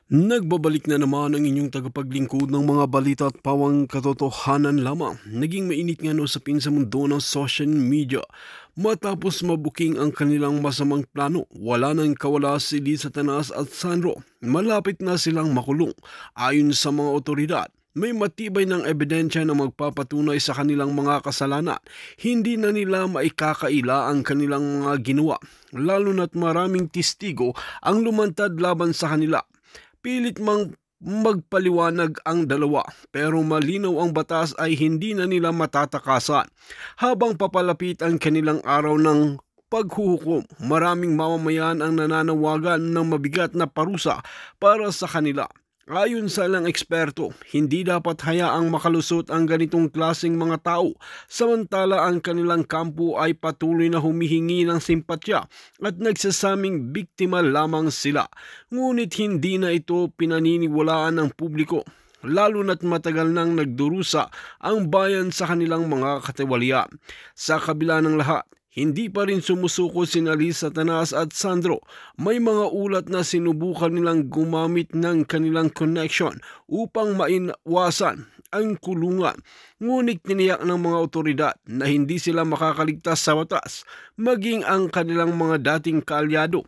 Nagbabalik na naman ang inyong tagapaglingkod ng mga balita at pawang katotohanan lamang. Naging mainit nga usapin sa mundo ng social media. Matapos mabuking ang kanilang masamang plano, wala nang kawala si Lisa Tanas at Sandro. Malapit na silang makulong. Ayon sa mga otoridad, may matibay ng ebidensya na magpapatunay sa kanilang mga kasalanan. Hindi na nila maikakaila ang kanilang mga ginawa, lalo na't maraming testigo ang lumantad laban sa kanila. Pilit mang magpaliwanag ang dalawa, pero malinaw ang batas ay hindi na nila matatakasan. Habang papalapit ang kanilang araw ng paghuhukom, maraming mamamayan ang nananawagan ng mabigat na parusa para sa kanila. Ayon sa ilang eksperto, hindi dapat hayaang makalusot ang ganitong klaseng mga tao, samantala ang kanilang kampo ay patuloy na humihingi ng simpatya at nagsasaming biktima lamang sila. Ngunit hindi na ito pinaniniwalaan ng publiko, lalo na't matagal nang nagdurusa ang bayan sa kanilang mga katiwalian. Sa kabila ng lahat, hindi pa rin sumusuko sina Lisa Tanas at Sandro. May mga ulat na sinubukan nilang gumamit ng kanilang connection upang maiwasan ang kulungan. Ngunit tiniyak ng mga otoridad na hindi sila makakaligtas sa batas, maging ang kanilang mga dating kaalyado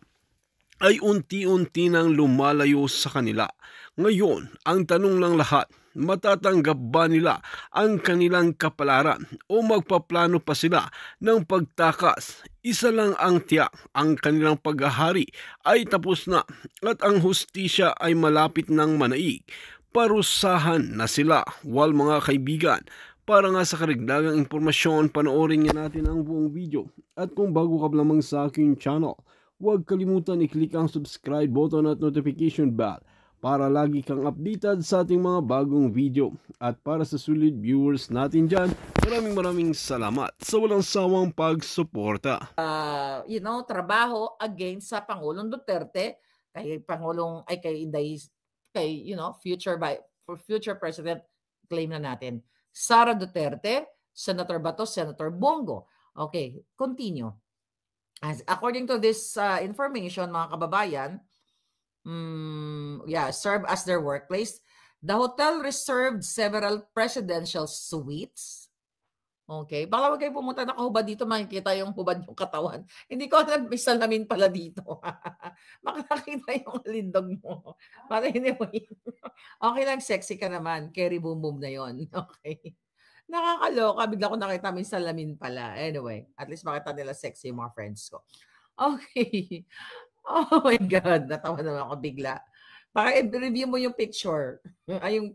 ay unti-unti nang lumalayo sa kanila. Ngayon, ang tanong ng lahat, matatanggap ba nila ang kanilang kapalaran o magpaplano pa sila ng pagtakas? Isa lang ang tiyak, ang kanilang paghahari ay tapos na at ang hustisya ay malapit ng manaig. Parusahan na sila, mga kaibigan. Para nga sa karagdagang impormasyon, panoorin nga natin ang buong video. At kung bago ka lamang sa aking channel, huwag kalimutan i-click ang subscribe button at notification bell para lagi kang updated sa ating mga bagong video. At para sa sulit viewers natin dyan, maraming salamat sa walang sawang pagsuporta. Trabaho against sa Pangulong Duterte, kay Pangulong ay future president, claim na natin. Sara Duterte, Senator Bato, Senator Bongo. Okay, continue. According to this information, mga kababayan, serve as their workplace. The hotel reserved several presidential suites. Okay. Baka wag kayo pumunta nakahubad dito, makikita yung hubad yung katawan. Hindi ko alam, may salamin pala dito. Baka nakita yung lindog mo. But anyway, okay lang, sexy ka naman. Carry boom boom na yon. Okay. Nakakaloka, bigla ko nakita may salamin pala. Anyway, at least makita nila sexy yung mga friends ko. Okay. Oh my God, natawa naman ako bigla. Baka i-review mo yung picture,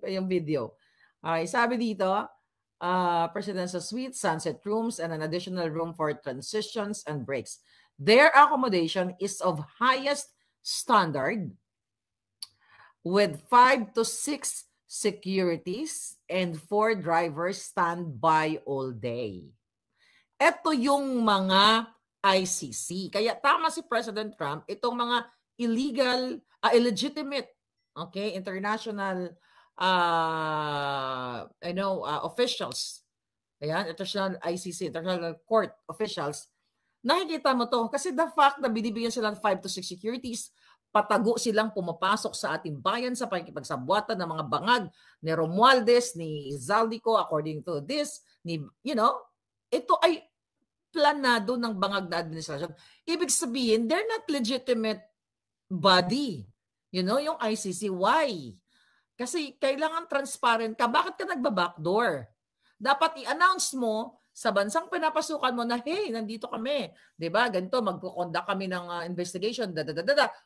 yung video. Okay, sabi dito, presidential suite, sunset rooms, and an additional room for transitions and breaks. Their accommodation is of highest standard with 5 to 6 securities and 4 drivers standby all day. Ito yung mga ICC. Kaya tama si President Trump, itong mga illegitimate, international officials. Ayan, international ICC, international court officials. Nakikita mo to kasi the fact na binibigyan sila ng 5 to 6 securities, patago silang pumapasok sa ating bayan sa pakikipagsabwatan ng mga bangag ni Romualdez, ni Zaldico, according to this, ito ay planado ng bangag na administrasyon. Ibig sabihin, they're not legitimate body. Yung ICC. Why? Kasi kailangan transparent ka. Bakit ka nagba-backdoor? Dapat i-announce mo sa bansang pinapasukan mo na, hey, nandito kami. Diba? Ganito, magkukondak kami ng investigation,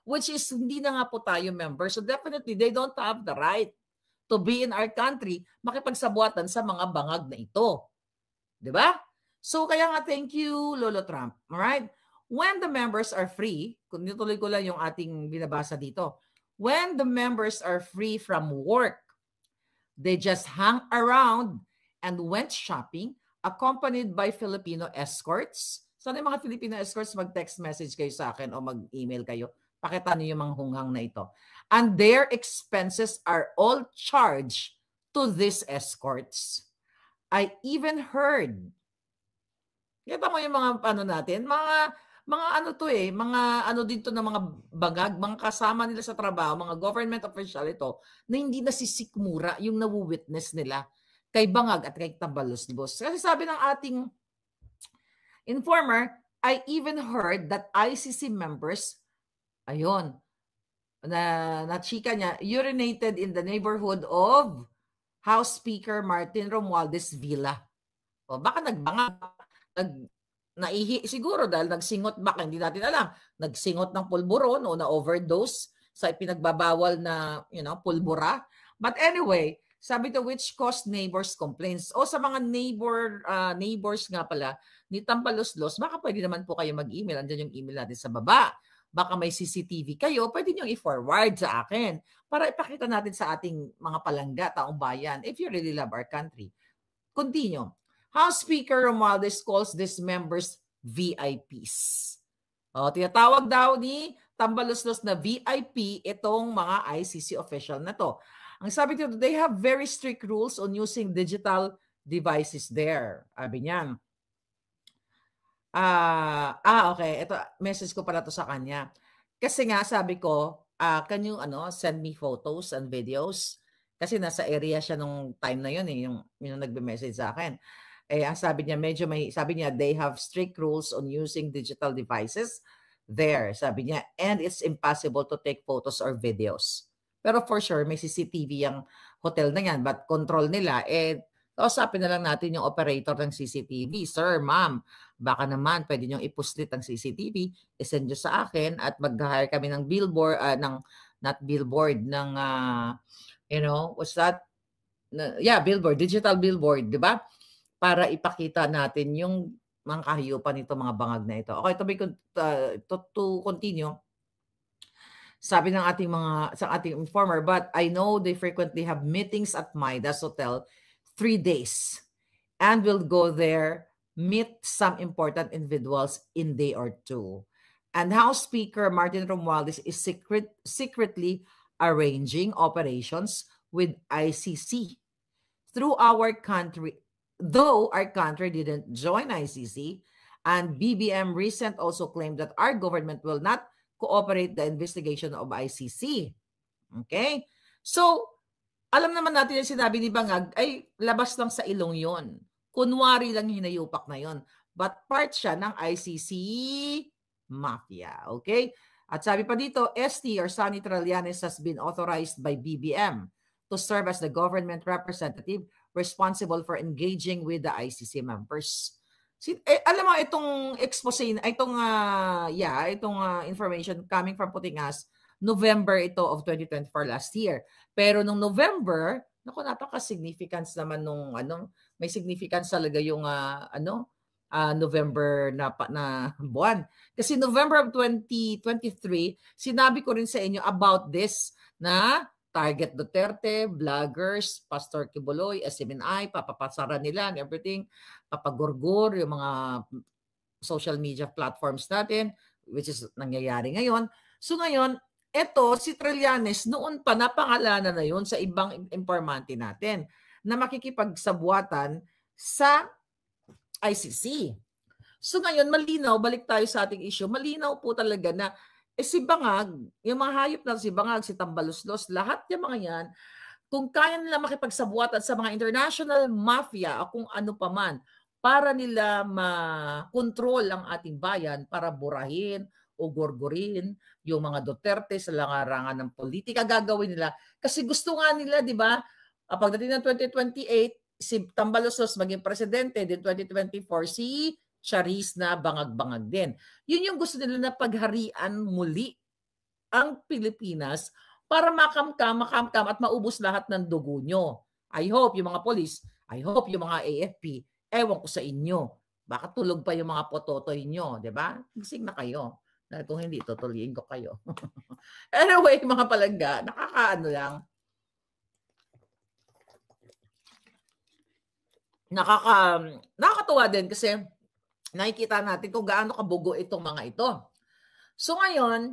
which is hindi na nga po tayo member. So definitely, they don't have the right to be in our country, makipagsabuatan sa mga bangag na ito. Diba? So kaya nga, thank you, Lolo Trump. Alright? When the members are free, kung tuloy ko lang yung ating binabasa dito, when the members are free from work, they just hang around and went shopping, accompanied by Filipino escorts. Sana yung mga Filipino escorts, mag-text message kayo sa akin o mag-email kayo. Pakita niyo yung mga hunghang na ito. And their expenses are all charged to these escorts. I even heard, kita mo yung mga natin, mga mga ano to mga ano din to ng mga bangag, mga kasama nila sa trabaho, mga government official ito, na hindi nasisikmura yung nawu-witness nila kay Bangag at kay Tambaluslos. Kasi sabi ng ating informer, I even heard that ICC members, ayun, na chika niya, urinated in the neighborhood of House Speaker Martin Romualdez Villa. O baka nagbangag, naihi siguro dahil nagsingot, baka hindi natin alam, nagsingot ng pulburon o na-overdose sa pinagbabawal na, pulbura. But anyway, sabi to which caused neighbors complaints. O sa mga neighbors nga pala ni Tambaluslos, baka pwede naman po kayo mag-email. Andiyan yung email natin sa baba. Baka may CCTV kayo, pwede nyo i-forward sa akin para ipakita natin sa ating mga palangga, taong bayan, if you really love our country. Continue. House Speaker Romualdez calls these members VIPs. Tinatawag daw ni Tambaluslos na VIP itong mga ICC official na to. Ang sabi dito, they have very strict rules on using digital devices there. Sabi niyan. Okay. Ito, message ko pala to sa kanya. Kasi nga, sabi ko, can you send me photos and videos? Kasi nasa area siya nung time na yun, yung nagbe-message sa akin. Ang sabi niya, sabi niya, they have strict rules on using digital devices there. Sabi niya, and it's impossible to take photos or videos. Pero for sure, may CCTV yung hotel na yan, but control nila, kausapin na lang natin yung operator ng CCTV. Sir, ma'am, baka naman pwede nyo ipuslit ang CCTV, isend nyo sa akin at mag-hire kami ng billboard, what's that? Billboard, digital billboard, di ba? Para ipakita natin yung mga kahiyupan nito, mga bangag na ito. Okay, to continue. Sabi ng sa ating informer, but I know they frequently have meetings at Maida's Hotel 3 days and will go there, meet some important individuals in day or two. And House Speaker Martin Romualdez is secretly arranging operations with ICC through our country. Though our country didn't join ICC, and BBM recent also claimed that our government will not cooperate the investigation of ICC. Okay? So, alam naman natin yung sinabi ni Bangag ay labas lang sa ilong yon. Kunwari lang hinayupak na yon. But part siya ng ICC mafia. Okay? At sabi pa dito, ST or Sonny Trillanes has been authorized by BBM to serve as the government representative responsible for engaging with the ICC members. Alam mo, itong expose, itong information coming from Putingas, November ito of 2024 last year. Pero nung November, napaka-significance naman nung may significance talaga yung November na buwan. Kasi November of 2023, sinabi ko rin sa inyo about this na Target Duterte, vloggers, Pastor Kibuloy, SMNI, papapasara nila and everything, papagurgur yung mga social media platforms natin, which is nangyayari ngayon. So ngayon, eto si Trillanes, noon pa napangalanan na yun sa ibang informante natin na makikipagsabuatan sa ICC. So ngayon, malinaw, balik tayo sa ating issue, malinaw po talaga na si Bangag, yung mga hayop na si Bangag, si Tambaluslos, lahat yung mga yan, kung kaya nila makipagsabuatan sa mga international mafia o kung ano pa man, para nila ma-control ang ating bayan, para burahin o gorgorin yung mga Duterte sa langarangan ng politika, gagawin nila. Kasi gusto nga nila, di ba, pagdating ng 2028, si Tambaluslos maging presidente, din 2024, si Charis na bangag-bangag din. Yun yung gusto nila na pagharian muli ang Pilipinas para makamkam at maubos lahat ng dugo nyo. I hope yung mga polis, I hope yung mga AFP, ewan ko sa inyo. Baka tulog pa yung mga pototoy nyo, di ba? Gising na kayo. Kung hindi, tutuliin ko kayo. Anyway, mga palangga, nakakaano lang. Nakakatuwa din kasi nakikita natin kung gaano kabugo itong mga ito. So ngayon,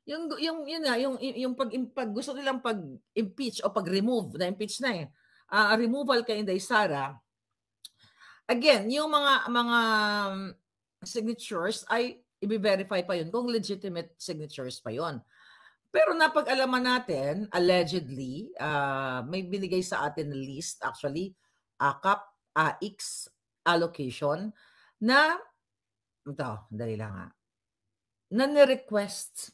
yung pag gusto nilang pag-impeach o pag-remove, na-impeach na removal kay Inday Sara. Again, yung mga signatures ay i-verify pa yun kung legitimate signatures pa yun. Pero napag-alaman natin, allegedly, may binigay sa atin na list, actually, AKAP, AIX allocation, na, ito, dali lang nga, na ni-request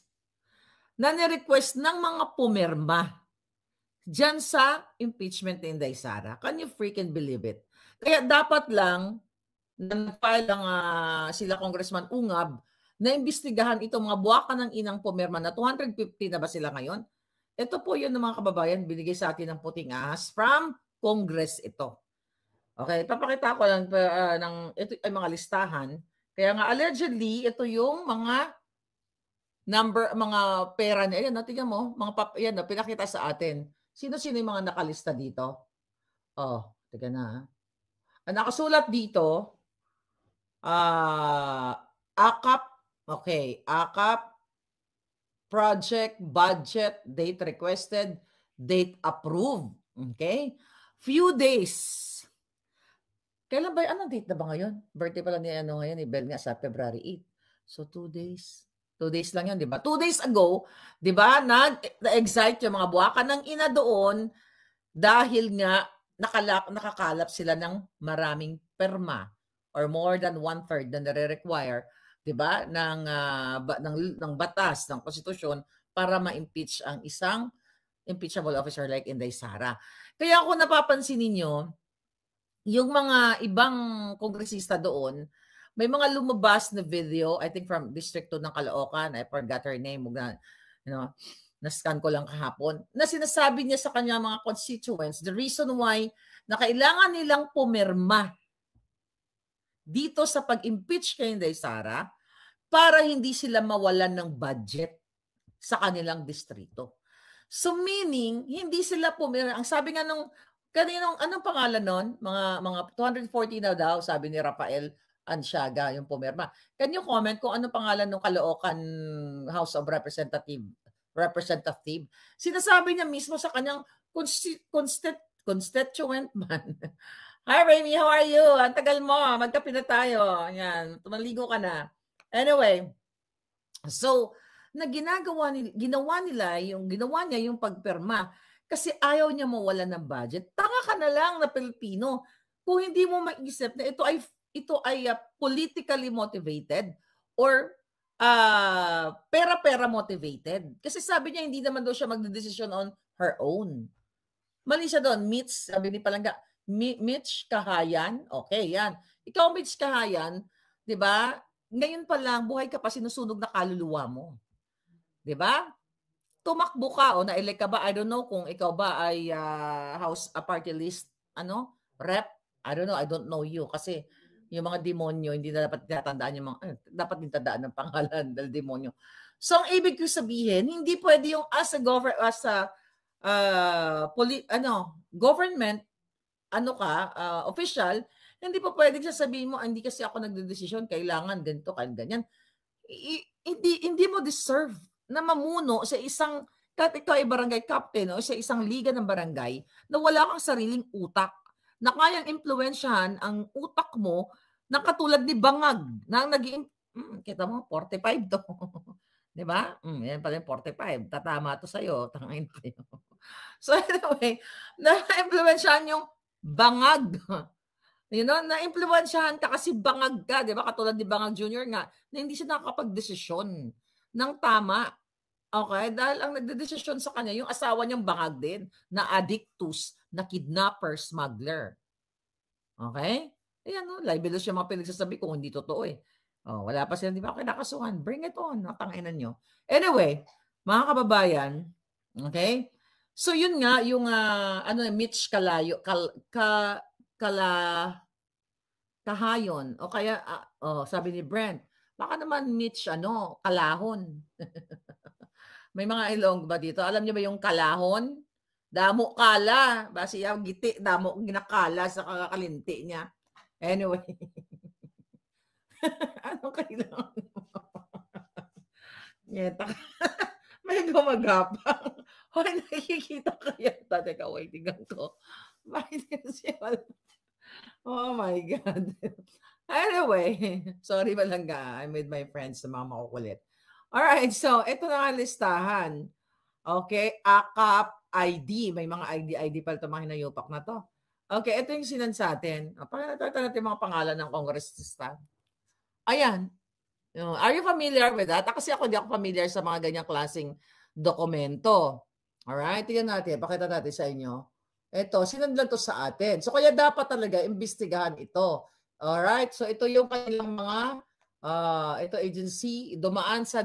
ng mga pumirma dyan sa impeachment ni Inday Sara. Can you freaking believe it? Kaya dapat lang, nag-file lang sila Congressman Ungab na imbestigahan itong mga buwakan ng inang pumirma na 250 na ba sila ngayon? Ito po yun ng mga kababayan, binigay sa atin ng puting ahas from Congress ito. Okay, papakita ko lang ng ito ay mga listahan. Kaya nga allegedly, ito yung mga mga pera niya. Ayan, tingnan mo, yan, pinakita sa atin. Sino-sino yung mga nakalista dito? Oh, tingnan na. Ang nakasulat dito, AKAP, okay, AKAP, project, budget, date requested, date approved. Okay? Few days. Kailan ba, anong date na ba ngayon? Birthday pala ni ngayon, ni Bel nga sa February 8. So 2 days. 2 days lang yun, di ba? 2 days ago, di ba, na-excite yung mga buwakan ng ina doon dahil nga nakakalap sila ng maraming perma or more than 1/3 na nare-require, di ba, ng batas, ng konstitusyon para ma-impeach ang isang impeachable officer like Inday Sara. Kaya kung napapansin ninyo, yung mga ibang kongresista doon, may mga lumabas na video, I think from District 2 ng Caloocan, I forgot her name, na-scan ko lang kahapon, na sinasabi niya sa kanya mga constituents, the reason why na kailangan nilang pumirma dito sa pag-impeach kay Inday Sara para hindi sila mawalan ng budget sa kanilang distrito. So meaning, hindi sila pumirma. Ang sabi nga nung anong pangalan nun? Mga 240 na daw, sabi ni Rafael Ansiaga, yung pumirma. Can you comment kung anong pangalan ng Caloocan House of Representative? Sinasabi niya mismo sa kanyang constituent man. Hi, Remy, how are you? Ang tagal mo, magkape na tayo. Yan, tumaligo ka na. Anyway, so, ginawa niya yung pagpirma kasi ayaw niya mawala ng budget. Tanga ka na lang na Pilipino kung hindi mo maisip na ito ay politically motivated or pera-pera motivated. Kasi sabi niya hindi naman daw siya magdedesisyon on her own. Mali siya doon. Sabi ni Palangga, Mitch Kahayan. Okay, yan. Ikaw, Mitch Kahayan, di ba? Ngayon pa lang, buhay ka pa, sinusunog na kaluluwa mo. Di ba? Tumakbo ka o na-elect ka ba? I don't know kung ikaw ba ay party list, rep. I don't know. I don't know you. Kasi yung mga demonyo, hindi na dapat tinatandaan yung dapat din tandaan ng pangalan dahil demonyo. So, ang ibig ko sabihin, hindi pwede yung government, official, hindi pa pwedeng sasabihin mo, hindi kasi ako nagdedesisyon, kailangan ganito, ganyan. Hindi mo deserve na mamuno sa isang, kahit ikaw ay barangay captain o sa isang liga ng barangay, na wala kang sariling utak, na kayang impluwensyahan ang utak mo na katulad ni Bangag, na kita mo, 45 to. Di ba? Yan pala yung 45. Tatama to sa'yo. Tangain tayo. So anyway, na-impluwensyahan yung Bangag. Na-impluwensyahan ka kasi bangag ka, di ba? Katulad ni Bangag Jr. nga, na hindi siya nakakapag-desisyon ng tama. Okay? Dahil ang nagdedesisyon sa kanya, yung asawa niyang bangag din, na addictus, na kidnapper, smuggler. Okay? Ayan, libelous yung mga pinagsasabi kung hindi totoo eh. Wala pa sila, di ba? Kinakasuhan. Bring it on. Natangainan nyo. Anyway, mga kababayan, okay? So yun nga, yung Mitch Kahayon. O kaya, sabi ni Brent, baka naman Mitch, kalahon. May mga ilong ba dito? Alam niyo ba yung kalahon? Damo kala. Basi yung giti, damo ginakala sa kakakalinti niya. Anyway. Anong kailangan mo? Nyeta. May gumagapang. Hoy, nakikita ka yata. Teka, wait, tingnan ko. Bakit kasi wala? Oh my God. Anyway, sorry Balangga, I'm with my friends na mga makukulit. Alright, so ito na nga listahan. Okay, AKAP ID. May mga ID pala itong mga hinayupak na to. Okay, ito yung sinan sa atin. Pakita natin mga pangalan ng congressista. Ayan. Are you familiar with that? Kasi ako, di ako familiar sa mga ganyang klaseng dokumento. Alright, tingnan natin. Pakita natin sa inyo. Ito, sinundan to sa atin. So, kaya dapat talaga imbestigahan ito. Alright, so ito yung kanilang mga ito agency, dumaan sa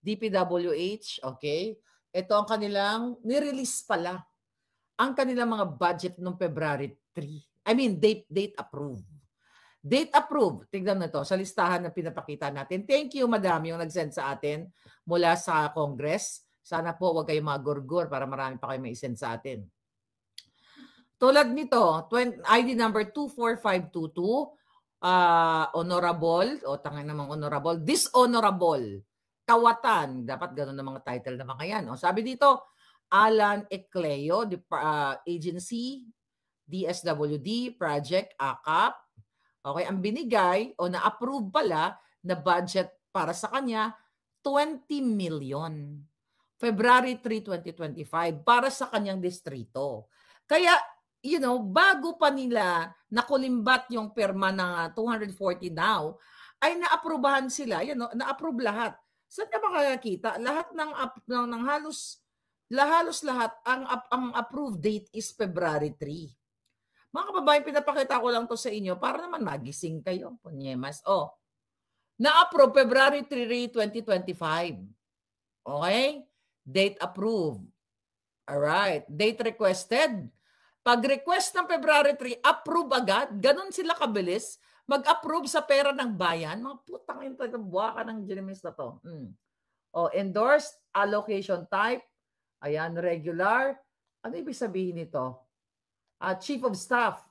DPWH, okay? Ito ang kanilang, nirelease pala, ang kanilang mga budget noong February 3. I mean, date approved. Date approved. Tignan na to sa listahan na pinapakita natin. Thank you, madam, yung nag-send sa atin mula sa Congress. Sana po wag kayong magurgur para marami pa kayo mai-send sa atin. Tulad nito, ID number 24522, honorable, o tangay namang honorable, dishonorable, kawatan. Dapat ganun ang mga title na mga yan. O, sabi dito, Alan Ecleo, agency, DSWD, project, AKAP. Okay, ang binigay o na-approve pala na budget para sa kanya, 20 million. February 3, 2025 para sa kanyang distrito. Kaya, bago pa nila nakulimbat yung perma ng 240 now, ay naaprubahan sila, na-approve lahat. Saan ka makakakita? Lahat ng halos lahat ang approved date is February 3. Mga kababayan, pinapakita ko lang to sa inyo para naman magising kayo. Punyemas. Na-approve February 3, 2025. Okay? Date approved. Alright. Date requested. Pag-request ng February 3, approve agad. Ganon sila kabilis. Mag-approve sa pera ng bayan. Mga putang yung buwaka ng Genimis na to. Endorsed, allocation type. Ayan, regular. Ano ibig sabihin nito? Chief of Staff.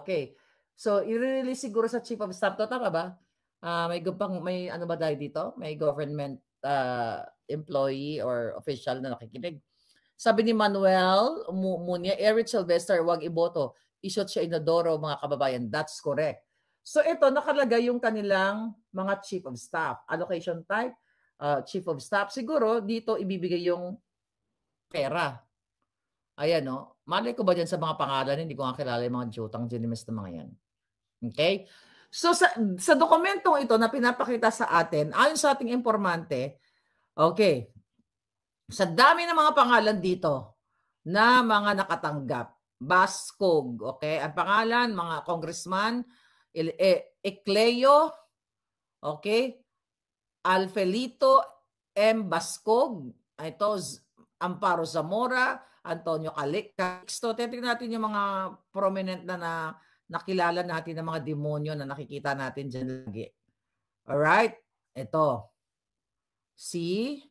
Okay. So, i-release siguro sa Chief of Staff to. Tama ba? May ano ba dahil dito? May government employee or official na nakikinig. Sabi ni Manuel Munya, Eric Sylvester, wag iboto. Isot siya inodoro, mga kababayan. That's correct. So, ito, nakalagay yung kanilang mga Chief of Staff. Allocation type, Chief of Staff. Siguro, dito ibibigay yung pera. Ayan, no? Malay ko ba dyan sa mga pangalan? Hindi ko nga kilala yung mga jutang genimis na mga yan. Okay? So, sa dokumentong ito na pinapakita sa atin, ayon sa ating informante, okay, sa dami ng mga pangalan dito na mga nakatanggap, Baskog, okay? Ang pangalan, mga congressman, Ecleo, okay? Alfelito M. Baskog, ito, Amparo Zamora, Antonio Calixto. Titignan natin yung mga prominent na nakilala natin ng mga demonyo na nakikita natin dyan lagi. Alright? Ito. Si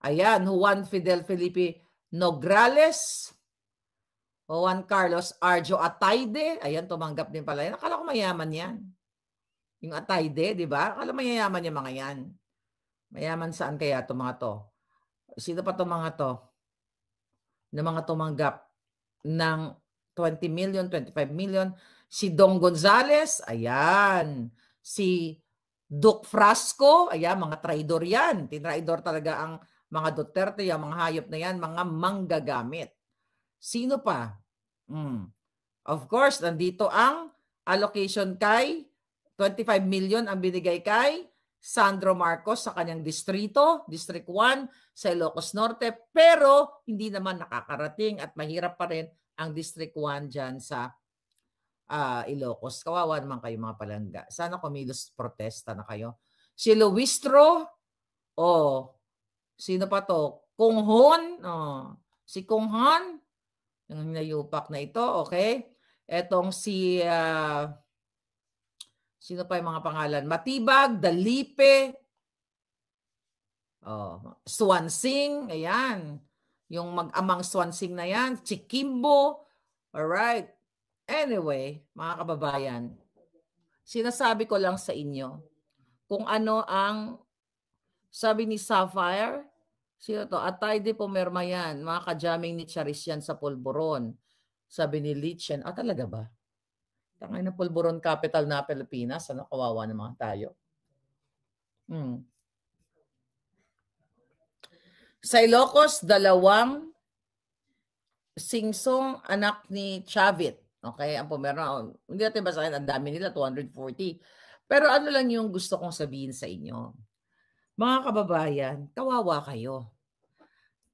ayan, Juan Fidel Felipe Nograles, Juan Carlos Arjo Atayde. Ayan, tumanggap din pala yan. Akala ko mayaman yan. Yung Atayde, di ba? Akala mayayaman yung mga yan. Mayaman saan kaya itong mga to? Sino pa itong mga to? Na mga tumanggap ng 20 million, 25 million. Si Dong Gonzales, ayan. Si Duke Frasco, ayan, mga traidor yan. Tinraidor talaga ang mga Duterte, yung mga hayop na yan, mga manggagamit. Sino pa? Of course, nandito ang allocation kay 25 million ang binigay kay Sandro Marcos sa kanyang distrito, District 1 sa Ilocos Norte, pero hindi naman nakakarating at mahirap pa rin ang District 1 dyan sa Ilocos. Kawawa naman kayo mga palangga. Sana kumilos protesta na kayo. Si Luistro, sino pa to? Kung Hon, si Kung Han, yung hinayupak na ito, okay? Etong si sino pa yung mga pangalan? Matibag, Dalipe, Swansing, ayan. Yung mag-amang Swansing na yan, Chikimbo, alright. Anyway, mga kababayan, sinasabi ko lang sa inyo kung ano ang sabi ni Sapphire, sino to? Atayde pumirma yan, mga kajaming ni Charis yan sa Polboron. Sabi ni Litchen, talaga ba? Tangay na pulburon capital na Pilipinas. Ano, kawawa naman tayo. Sa Ilocos, 2 singsong anak ni Chavit. Okay, ang meron, hindi natin basahin, ang dami nila, 240. Pero ano lang yung gusto kong sabihin sa inyo. Mga kababayan, kawawa kayo.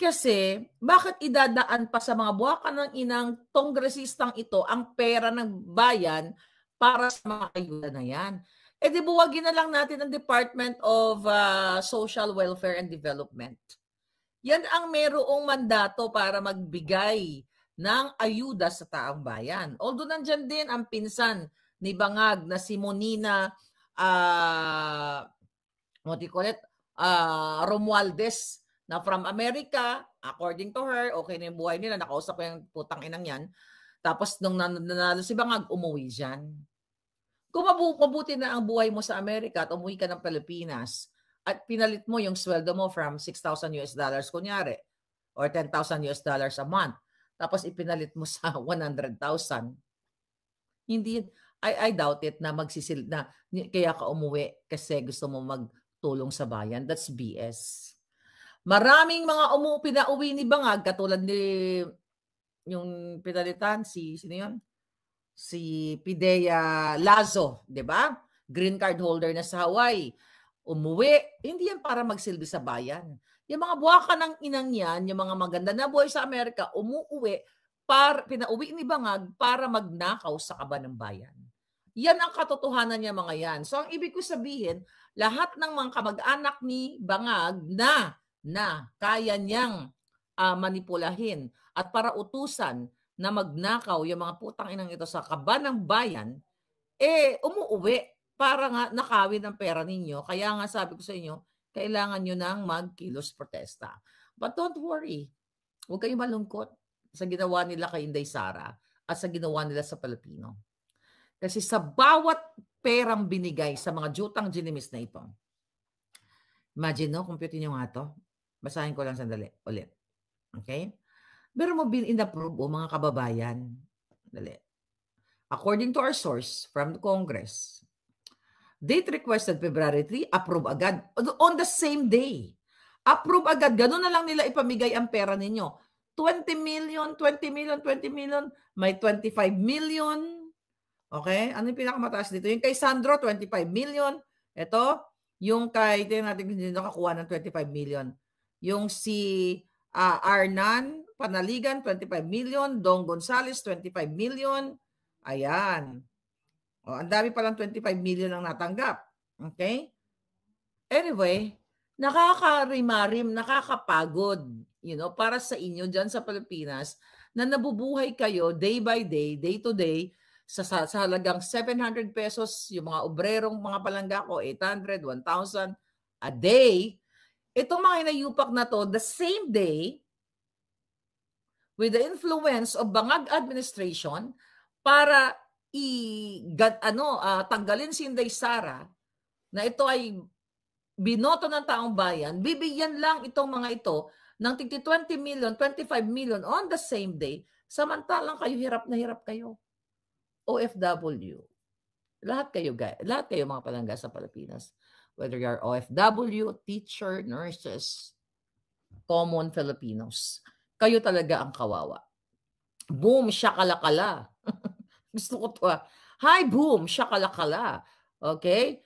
Kasi, bakit idadaan pa sa mga buwakan ng inang kongresistang ito ang pera ng bayan para sa mga ayuda na yan? E di buwagin na lang natin ang Department of Social Welfare and Development. Yan ang merong mandato para magbigay ng ayuda sa taong bayan. Although nandyan din ang pinsan ni Bangag na si Monina Romualdez na from America, according to her, okay na yung buhay nila, nakausap ko yung putang inang yan. Tapos nung nanalo si Bangag, umuwi dyan. Kung mabuti na ang buhay mo sa Amerika at umuwi ka ng Pilipinas, at pinalit mo yung sweldo mo from $6,000 kunyari or $10,000 a month, tapos ipinalit mo sa 100,000, hindi, I doubt it na magsisil na kaya ka umuwi kasi gusto mo magtulong sa bayan. That's BS. Maraming mga pinauwi ni Bangag, katulad ni yung pinalitan, sino yun? Si Pidea Lazo, di ba? Green card holder na sa Hawaii. Umuwi, hindi yan para magsilbi sa bayan. Yung mga buwaka ng inang yan, yung mga maganda na buhay sa Amerika, umuwi, pinauwi ni Bangag para magnakaw sa kaban ng bayan. Yan ang katotohanan niya mga yan. So ang ibig ko sabihin, lahat ng mga kamag-anak ni Bangag na kaya niyang manipulahin at para utusan na magnakaw yung mga putang inang ito sa kaban ng bayan, umuwi para nga nakawin ang pera ninyo. Kaya nga sabi ko sa inyo, kailangan nyo nang magkilos protesta. But don't worry. Huwag kayong malungkot sa ginawa nila kay Inday Sara at sa ginawa nila sa Pilipino. Kasi sa bawat perang binigay sa mga jutang ginimis na ito, imagine, no? Compute nyo nga to. Basahin ko lang sandali ulit. Okay? Pero mo bin in-approve, mga kababayan. Dali. According to our source from the Congress, date requested February 3, approve agad. On the same day. Approve agad. Ganun na lang nila ipamigay ang pera ninyo. 20 million, 20 million, 20 million. May 25 million. Okay? Ano yung pinakamataas dito? Yung kay Sandro, 25 million. Ito, yung kay, tingnan natin kung hindi nakakuha ng 25 million. Yung si Arnan Panaligan, 25 million. Dong Gonzales, 25 million. Ayan. Ang dami palang 25 million ang natanggap. Okay? Anyway, nakakarimarim, nakakapagod, para sa inyo dyan sa Pilipinas na nabubuhay kayo day by day, day to day, sa halagang 700 pesos, yung mga obrerong mga palangga ko, 800, 1,000 a day. Itong mga inayupak na to, the same day, with the influence of Bangag administration, para tanggalin si Inday Sara na ito ay binoto ng taong bayan, bibigyan lang itong mga ito ng 20 million, 25 million on the same day, samantalang kayo hirap na hirap kayo. OFW. Lahat kayo mga palangga sa Pilipinas. Whether you're OFW, teacher, nurses, common Filipinos. Kayo talaga ang kawawa. Boom, shakalakala. Gusto ko to. Hi, boom, shakalakala. Okay?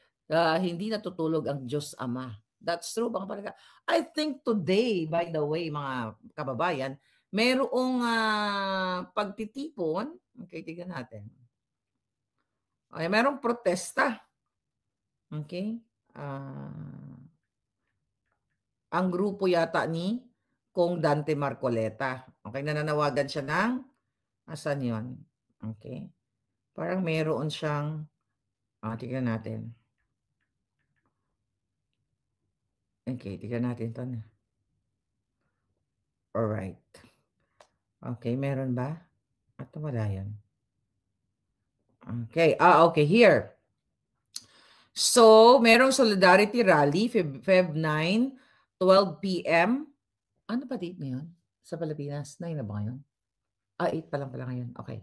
Hindi natutulog ang Diyos Ama. That's true. I think today, by the way, mga kababayan, merong pagtitipon. Okay, tignan natin. Okay, merong protesta. Okay? Ang grupo yata ni Kong Dante Marcoleta. Okay, nananawagan siya ng asan yun? Okay. Parang meron siyang tignan natin. Okay, tignan natin ito na. Alright. Okay, meron ba? At wala yun. Okay. Okay, here. So, merong Solidarity Rally, Feb 9, 12 p.m. Ano ba date na yun? Sa Pilipinas? 9 na ba ngayon? 8 pa lang pala ngayon. Okay.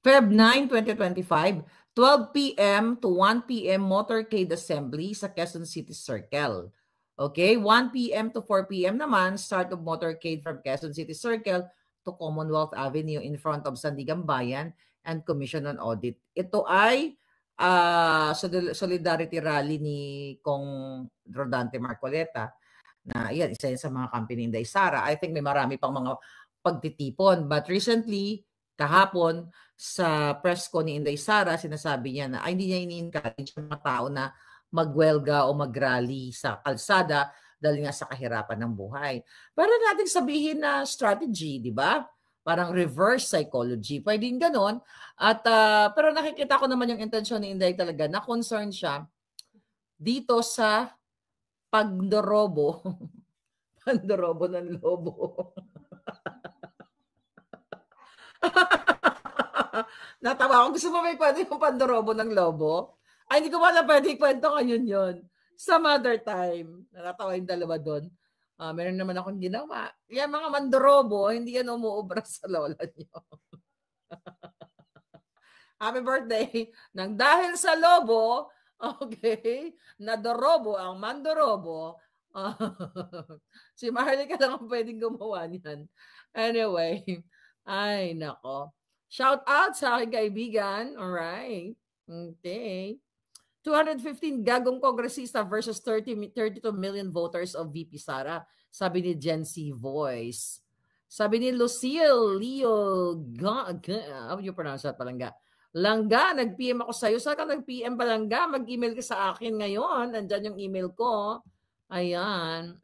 Feb 9, 2025, 12 p.m. to 1 p.m. motorcade assembly sa Quezon City Circle. Okay, 1 p.m. to 4 p.m. naman, start of motorcade from Quezon City Circle to Commonwealth Avenue in front of Sandigan Bayan and Commission on Audit. Ito ay solidarity rally ni Kong Rodante Marcoleta na yan, isa yan sa mga company ni Sara. I think may marami pang mga pagtitipon. But recently, kahapon, sa press ko ni Inday Sara, sinasabi niya na hindi niya ini-encourage yung mga tao na magwelga o mag-rally sa kalsada dahil nga sa kahirapan ng buhay. Pero natin sabihin na strategy, di ba? Parang reverse psychology. Pwedeng ganon. At, pero nakikita ko naman yung intensyon ni Inday talaga na concern siya dito sa pagdorobo. Pandorobo ng lobo. Natawa ako. Gusto mo may kwento yung pandorobo ng lobo? Ay, hindi ko wala pwede kwento ngayon yun. Some other time. Natatawa yung dalawa doon. Meron naman akong ginawa. Yan mga mandorobo, hindi yan umuubra sa lola niyo. Happy birthday. Nang dahil sa lobo, okay, nadorobo ang mandorobo. Si Marley ka lang ang pwedeng gumawa niyan. Anyway, ay nako. Shout out sa aking kaibigan. Alright. Okay. 215 gagong kongresista versus 32 million voters of VP Sara. Sabi ni Gen Z Voice. Sabi ni Lucille Leo, how do you pronounce that, Palangga? Langga, nag-PM ako sa'yo. Saan ka nag-PM, Palangga? Mag-email ka sa akin ngayon. Nandyan yung email ko. Ayan.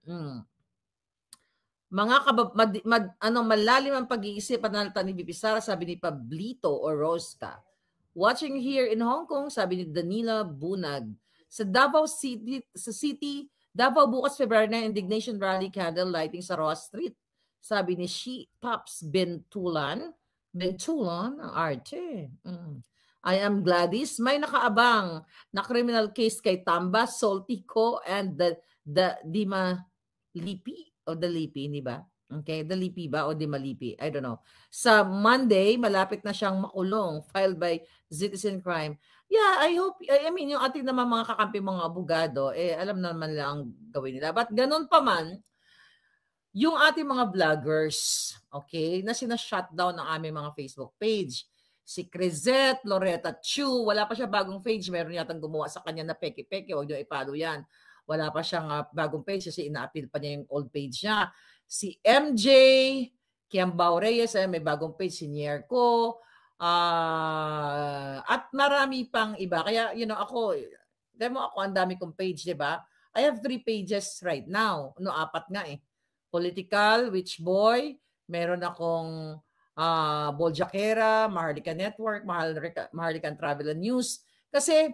Mga malalim ang pag-iisip at nalata ni VP Sara, sabi ni Pablito Orozca. Watching here in Hong Kong, sabi ni Danila Bunag. Sa Davao City, Davao bukas February na indignation rally candle lighting sa Ross Street. Sabi ni Pops Bentulan, arte. I am Gladys. May nakaabang na criminal case kay Tamba, Soltico, and the Dima Lipi o the Lipi, hindi ba? Okay, the Lipi ba o Dima Lipi? I don't know. Sa Monday, malapit na siyang makulong, filed by Citizen Crime. Yeah, I mean, yung ating naman mga kakampi mga abogado, alam naman lang gawin nila. But ganun pa man, yung ating mga vloggers, okay, na sina-shutdown ng aming mga Facebook page. Si Crizette, Loretta Chu, wala pa siya bagong page. Meron yatang gumawa sa kanya na peke-peke. Huwag niyo ipalo yan. Wala pa siyang bagong page kasi ina-appeal pa niya yung old page niya. Si MJ, Kiambao Reyes, may bagong page. Si Nierko, at marami pang iba. Kaya, ako ang dami kong page, di ba? I have 3 pages right now. 4 nga eh. Political, Witch Boy, meron akong Boljakera, Maharlika Network, Maharlika Travel and News. Kasi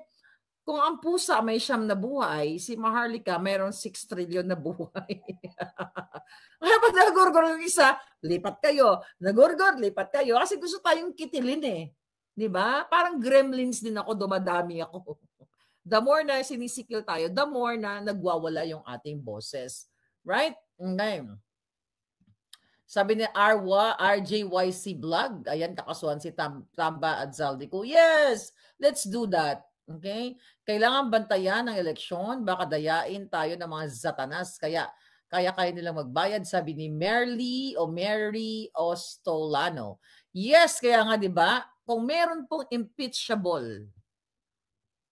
kung ang pusa may 9 na buhay, si Maharlika mayroon 6 trillion na buhay. Kaya pag nagurgur yung isa, lipat kayo. Nagurgur, lipat kayo. Kasi gusto tayong kitilin eh. Diba? Parang gremlins din ako, dumadami ako. The more na sinisikil tayo, the more na nagwawala yung ating boses. Right? Okay. Sabi ni RJYC Vlog, ayan, kakasuhan si Tamba at Zaldico. Yes, let's do that. Okay? Kailangan bantayan ng eleksyon, baka dayain tayo ng mga zatanas. Kaya nilang magbayad, sabi ni Mary Ostolano. Yes, kaya nga 'di ba? Kung meron pong impeachable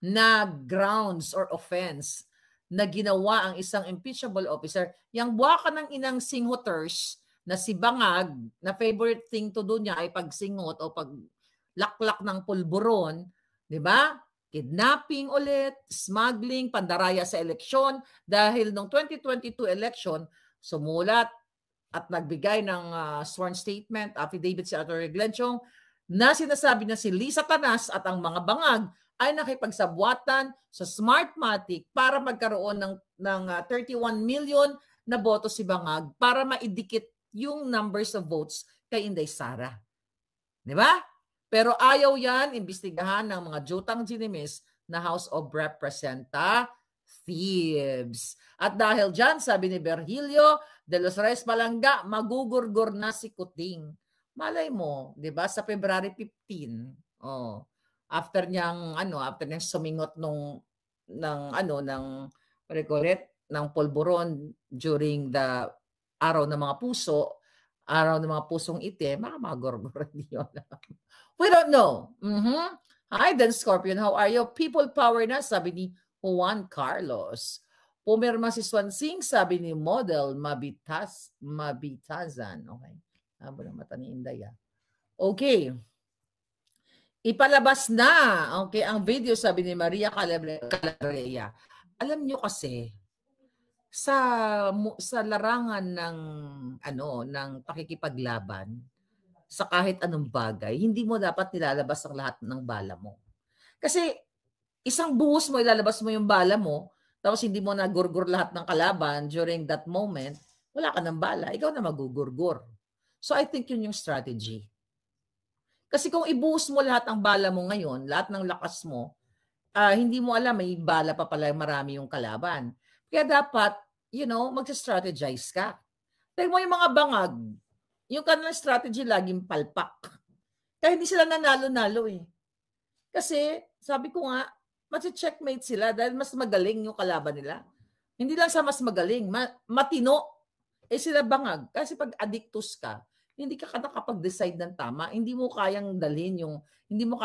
na grounds or offense na ginawa ang isang impeachable officer, yung buwaka ng inang singhoters na si Bangag, na favorite thing to do niya ay pagsingot o paglaklak ng pulburon, 'di ba? Kidnapping ulit, smuggling, pandaraya sa eleksyon dahil noong 2022 election, sumulat at nagbigay ng sworn statement, affidavit si Atty. Glenn Chong na sinasabi na si Lisa Tanas at ang mga bangag ay nakipagsabwatan sa Smartmatic para magkaroon ng 31 million na boto si Bangag para maidikit yung numbers of votes kay Inday Sara. Di ba? Pero ayaw yan imbestigahan ng mga jutang ginimis na House of Representatives. At dahil dyan, sabi ni Virgilio de los Reyes Palangga, magugurgur na si Kuting. Malay mo, 'di ba, sa February 15, oh, after niyang sumingot ng what do you call it, ng polboron during the araw ng mga puso, araw ng mga pusong itim, baka magorgor, hindi ko alam. We don't know. Hi then, Scorpion, how are you? People power na, sabi ni Juan Carlos. Pumirma si Swansing, sabi ni Model Mabitazan. Okay. Abo ng mata ni Inday. Okay. Ipalabas na. Okay, ang video, sabi ni Maria Calabrea. Alam nyo kasi, sa larangan ng pakikipaglaban sa kahit anong bagay, hindi mo dapat nilalabas ang lahat ng bala mo. Kasi isang buhos mo, ilalabas mo yung bala mo, tapos hindi mo nagurgur lahat ng kalaban during that moment, wala ka ng bala, ikaw na magugurgur. So I think yun yung strategy. Kasi kung ibuhos mo lahat ng bala mo ngayon, lahat ng lakas mo, hindi mo alam, may bala pa pala marami yung kalaban. Kaya dapat, mag-strategize ka. Tignan mo yung mga bangag, yung kanilang strategy laging palpak. Kaya hindi sila nanalo-nalo eh. Kasi, sabi ko nga, checkmate sila dahil mas magaling yung kalaban nila. Hindi lang sa mas magaling, matino. Sila bangag. Kasi pag addictus ka, hindi ka nakapag-decide ng tama, hindi mo kayang dalhin hindi mo